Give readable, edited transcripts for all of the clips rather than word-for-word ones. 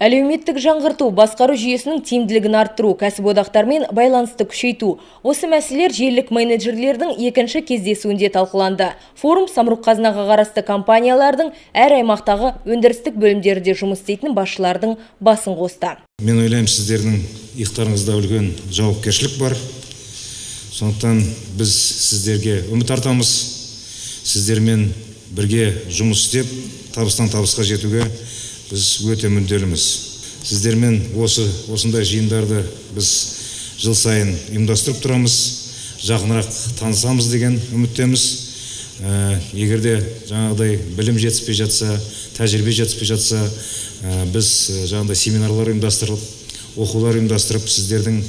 Әлеуметтік жаңғырту, басқару жүйесінің тиімділігін арттыру, кәсіподақтармен байланысты күшейту. Осы мәселелер желілік менеджерлердің екінші кездесуінде талқыланды. Форум Самұрық-қазынаға қарасты компаниялардың әр аймақтағы өндірістік бөлімдерде жұмыс істейтін басшылардың басын қосты. Мен ойлаймын, сіздердің иықтарыңызда үлкен жауапкершілік бар. Сондықтан біз сіздерге үміт артамыз. Сіздермен бірге жұмыс істеп, табыстан табысқа жетуге біз өте мүдделіміз. Сіздермен осындай жиындарды біз жыл сайын ұйымдастырып тұрамыз, жақынырақ танысамыз деген үміттеміз. Егерде жаңағыдай білім жетіспей жатса, тәжірибе жетіспей жатса, біз жаңағыдай семинарлар ұйымдастырып, оқулар ұйымдастырып, сіздердің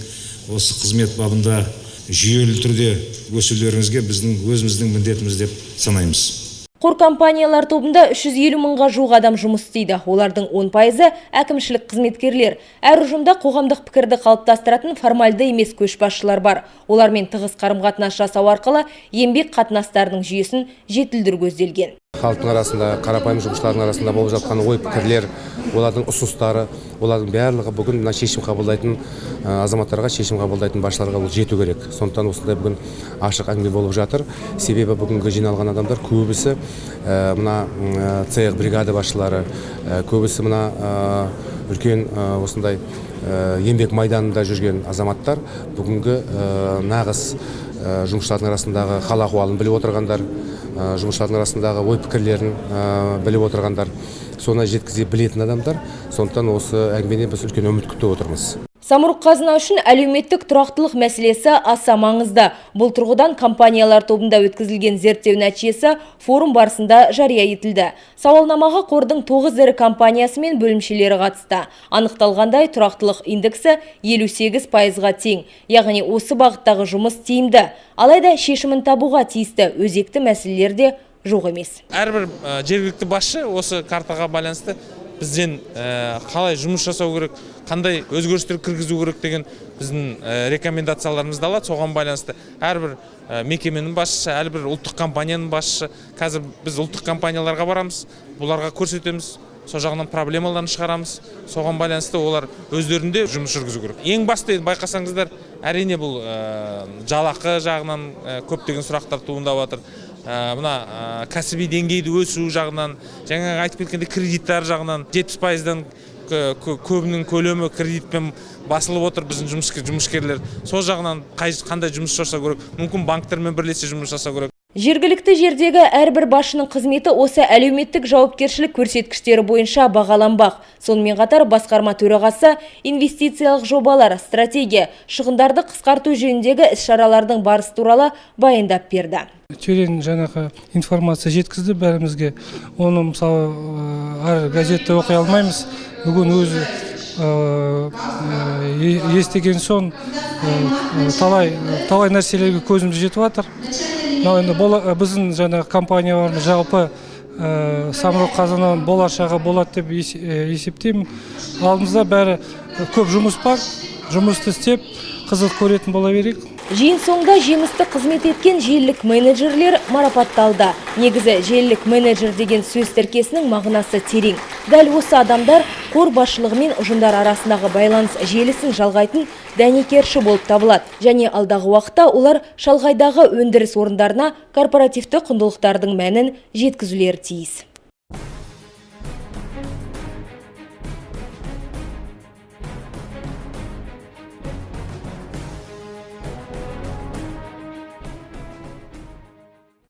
осы қызмет бабында жүйелі түрде өсулеріңізге біздің өзіміздің міндетіміз деп санаймыз. Қор компаниялар тобында 350 мыңға жуық адам жұмыс істейді. Олардың 10%-ы әкімшілік қызметкерлер. Әр ұжымда қоғамдық пікірді қалыптастыратын формальды емес көшбасшылар бар. Олармен тығыз қарым-қатынас жасау арқылы еңбек қатынастарының жүйесін жетілдіру көзделген. Халықтың арасында, қарапайым жұмысшылардың арасында болып жатқан ой пікірлер, олардың ұсыныстары, олардың барлығы бүгін шешім қабылдайтын азаматтарға, шешім қабылдайтын басшыларға ол жету керек. Сондықтан осындай бүгін ашық әңгіме болып жатыр. Себебі бүгінгі жиналған адамдар көбісі мына цех бригада басшылары, көбісі мына үлкен осындай еңбек майданында жүрген азаматтар, бүгінгі нағыз жұмысшылардың арасындағы хал ахуалын біліп отырғандар, жұмысшылардың арасындағы ой пікірлерін біліп отырғандар, соны жеткізе білетін адамдар. Сондықтан осы әңгімеден біз үлкен үміт күтіп отырмыз. Самұрық-қазына үшін әлеуметтік тұрақтылық мәселесі аса маңызды. Бұл тұрғыдан компаниялар тобында өткізілген зерттеу нәтижесі форум барысында жария етілді. Сауалнамаға қордың 9 ірі компаниясы мен бөлімшелері қатысты. Анықталғандай, тұрақтылық индексі 58%-ға тең. Яғни осы бағыттағы жұмыс тиімді. Алайда шешімін табуға тиісті өзекті мәселелер де жоқ емес. Әрбір жергілікті басшы осы картаға байланысты бізден қалай жұмыс жасау керек, қандай өзгерістер кіргізу керек деген біздің рекомендацияларымызды алады. Соған байланысты әрбір мекеменің басшысы, әрбір ұлттық компанияның басшысы, қазір біз ұлттық компанияларға барамыз, бұларға көрсетеміз, сол жағынан проблемаларын шығарамыз. Соған байланысты олар өздерінде жұмыс жүргізу керек. Ең басты байқасаңыздар, әрине бұл жалақы жағынан көптеген сұрақтар туындап жатыр. Мына кәсіби деңгейді өсу жағынан, жаңа айтып кеткенде кредиттер жағынан 70%-дан көбінің көлемі кредитпен басылып отыр біздің жұмыскерлер. Сол жағынан қандай жұмыс жасау керек, мүмкін банктермен бірлесе жұмыс жасау керек. Жергілікті жердегі әрбір басшының қызметі осы әлеуметтік жауапкершілік көрсеткіштері бойынша бағаланбақ. Сонымен қатар басқарма төрағасы инвестициялық жобалар, стратегия, шығындарды қысқарту жөніндегі іс-шаралардың барысы туралы баяндап берді. Терең жаңағы информация жеткізді бәрімізге. Оны мысалы әр газетте оқи алмаймыз. Бүгін өзі естіген соң талай нәрселерге көзіміз жетіп жатыр. Біздің жаңағы компанияларымыз жалпы Самұрық-қазынаның болашағы болады деп есептеймін. Алдымызда бәрі көп жұмыс бар, жұмысты істеп, қызық көретін бола берейік. Жиын соңында жемісті қызмет еткен желілік менеджерлер марапатталды. Негізі желілік менеджер деген сөз тіркесінің мағынасы терең. Дәл осы адамдар қор басшылығы мен ұжымдар арасындағы байланыс желісін жалғайтын дәнекерші болып табылады. Және алдағы уақытта олар шалғайдағы өндіріс орындарына корпоративті құндылықтардың мәнін жеткізулері тиіс.